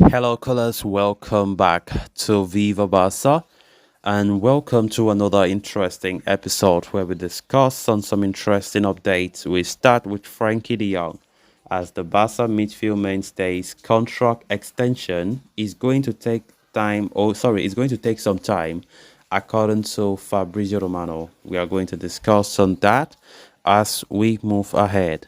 Hello, colors. Welcome back to Viva Barca, and welcome to another interesting episode where we discuss on some interesting updates. We start with Frankie De Jong, as the Barca midfield mainstay's contract extension is going to take time. Oh, sorry, it's going to take some time, according to Fabrizio Romano. We are going to discuss on that as we move ahead.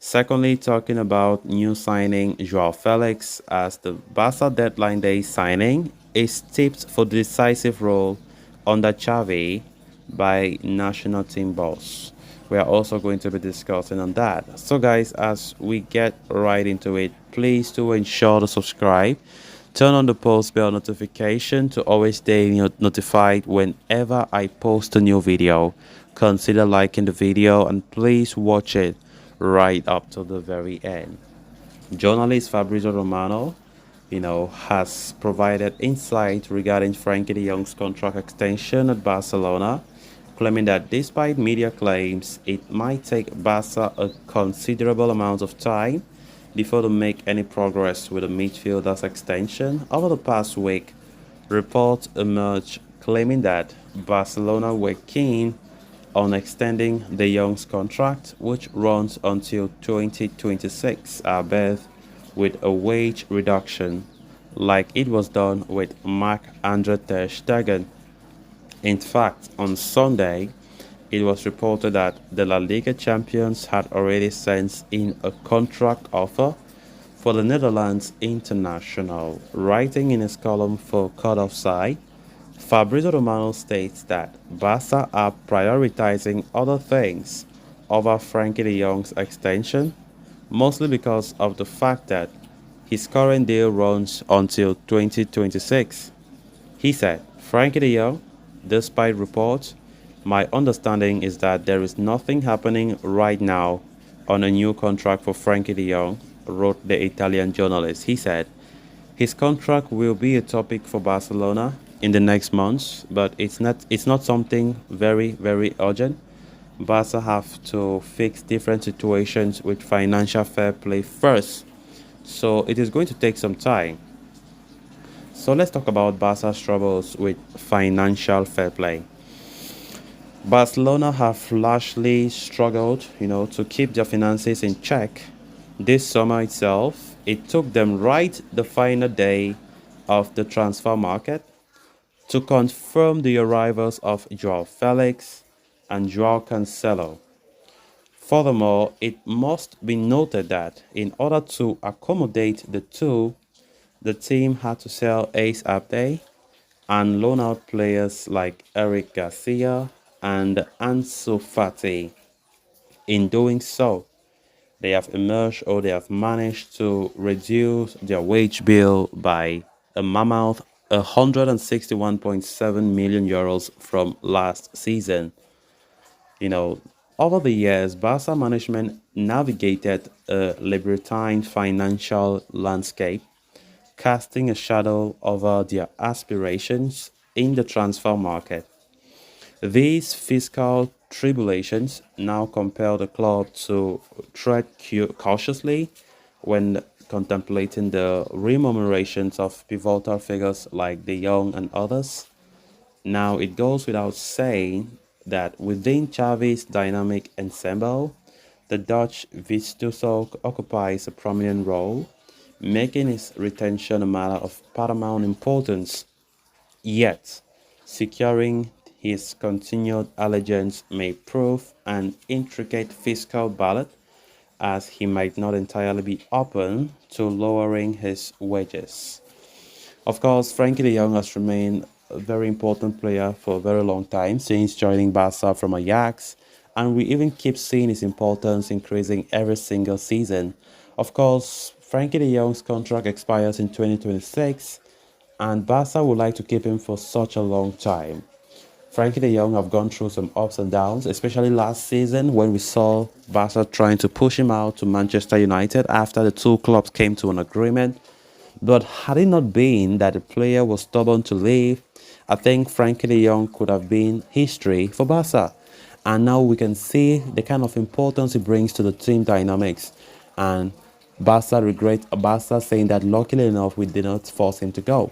Secondly, talking about new signing Joao Felix as the Barca deadline day signing is tipped for decisive role under Xavi by national team boss. We are also going to be discussing on that. So guys, as we get right into it, please do ensure to subscribe. Turn on the post bell notification to always stay notified whenever I post a new video. Consider liking the video and please watch it right up to the very end. Journalist Fabrizio Romano, has provided insight regarding Frenkie De Jong's contract extension at Barcelona, claiming that despite media claims, it might take Barca a considerable amount of time before they make any progress with the midfielder's extension. Over the past week, reports emerged claiming that Barcelona were keen on extending De Jong's contract, which runs until 2026, albeit with a wage reduction, like it was done with Marc-Andre Ter Stegen. In fact, on Sunday, it was reported that the La Liga champions had already sent in a contract offer for the Netherlands international. Writing in his column for Cut Offside, Fabrizio Romano states that Barca are prioritizing other things over Frenkie de Jong's extension, mostly because of the fact that his current deal runs until 2026. He said, Frenkie de Jong, despite reports, my understanding is that there is nothing happening right now on a new contract for Frenkie de Jong, wrote the Italian journalist. He said, his contract will be a topic for Barcelona in the next months, but it's not something very urgent. Barca have to fix different situations with financial fair play first, so it is going to take some time. So let's talk about Barca's troubles with financial fair play. Barcelona have largely struggled, to keep their finances in check. This summer itself, it took them right the final day of the transfer market to confirm the arrivals of Joao Felix and Joao Cancelo. Furthermore, it must be noted that in order to accommodate the two, the team had to sell Ace Abde and loan out players like Eric Garcia and Ansu Fati. In doing so, they have emerged or they have managed to reduce their wage bill by a mammoth 161.7 million euros from last season. You know, over the years, Barca management navigated a libertine financial landscape, casting a shadow over their aspirations in the transfer market. These fiscal tribulations now compel the club to tread cautiously when contemplating the remunerations of pivotal figures like De Jong and others. Now, it goes without saying that within Xavi's dynamic ensemble, the Dutch virtuoso occupies a prominent role, making his retention a matter of paramount importance. Yet, securing his continued allegiance may prove an intricate fiscal ballot, as he might not entirely be open to lowering his wages. Of course, Frankie de Jong has remained a very important player for a very long time since joining Barca from Ajax, and we even keep seeing his importance increasing every single season. Of course, Frankie de Jong's contract expires in 2026, and Barca would like to keep him for such a long time. Frankie de Jong have gone through some ups and downs, especially last season when we saw Barca trying to push him out to Manchester United after the two clubs came to an agreement. But had it not been that the player was stubborn to leave, I think Frankie de Jong could have been history for Barca. And now we can see the kind of importance he brings to the team dynamics. And Barca saying that luckily enough we did not force him to go.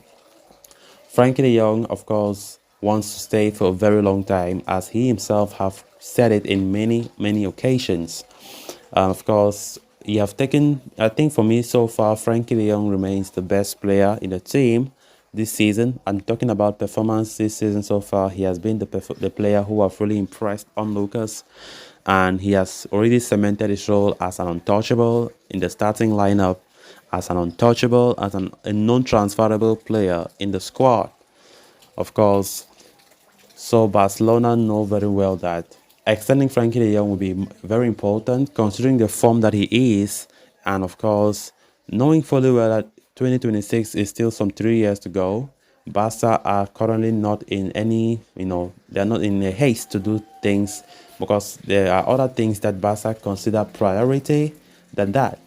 Frankie De Jong, of course, wants to stay for a very long time, as he himself have said it in many occasions. Of course, he have taken. I think for me so far, Frankie De Jong remains the best player in the team this season. I'm talking about performance this season so far. He has been the player who have really impressed onlookers, and he has already cemented his role as an untouchable in the starting lineup, as an untouchable, as a non-transferable player in the squad. Of course, so Barcelona know very well that extending Frankie de Jong will be very important considering the form that he is, and of course, knowing fully well that 2026 is still some 3 years to go. Barca are currently not in any, they're not in a haste to do things because there are other things that Barca consider priority than that,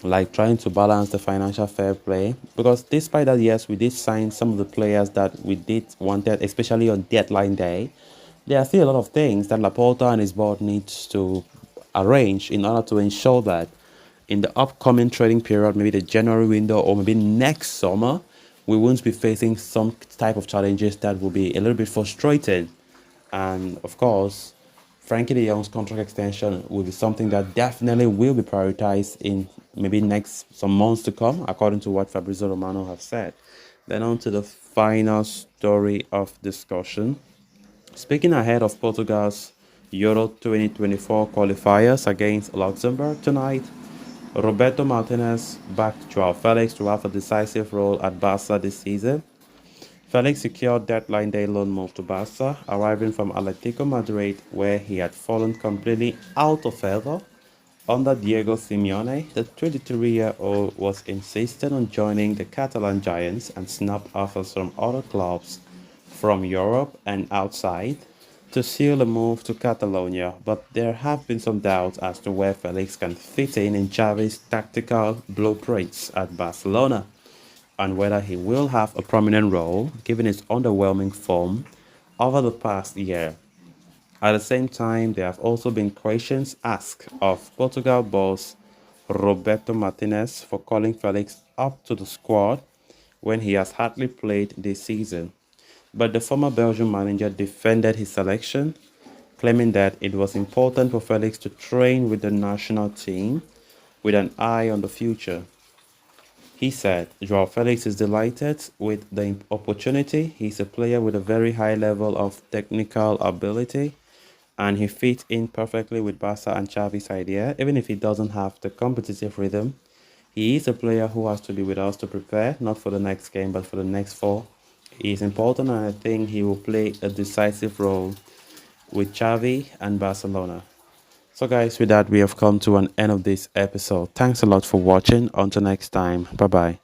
like trying to balance the financial fair play. Because despite that, yes, we did sign some of the players that we did wanted, especially on deadline day. There are still a lot of things that Laporta and his board needs to arrange in order to ensure that in the upcoming trading period, maybe the January window or maybe next summer, we won't be facing some type of challenges that will be a little bit frustrating. And of course, Frankie De Jong's contract extension will be something that definitely will be prioritized in maybe next some months to come, according to what Fabrizio Romano have said. Then on to the final story of discussion. Speaking ahead of Portugal's Euro 2024 qualifiers against Luxembourg tonight, Roberto Martinez backed Joao Felix to have a decisive role at Barca this season. Felix secured deadline day loan move to Barca, arriving from Atletico Madrid, where he had fallen completely out of favor under Diego Simeone. The 23-year-old was insistent on joining the Catalan Giants and snapped offers from other clubs from Europe and outside to seal a move to Catalonia, but there have been some doubts as to where Felix can fit in Xavi's tactical blueprints at Barcelona and whether he will have a prominent role given his underwhelming form over the past year. At the same time, there have also been questions asked of Portugal boss Roberto Martinez for calling Felix up to the squad when he has hardly played this season. But the former Belgian manager defended his selection, claiming that it was important for Felix to train with the national team with an eye on the future. He said, Joao Felix is delighted with the opportunity. He's a player with a very high level of technical ability, and he fits in perfectly with Barca and Xavi's idea, even if he doesn't have the competitive rhythm. He is a player who has to be with us to prepare, not for the next game, but for the next four. He is important, and I think he will play a decisive role with Xavi and Barcelona. So guys, with that, we have come to an end of this episode. Thanks a lot for watching. Until next time. Bye-bye.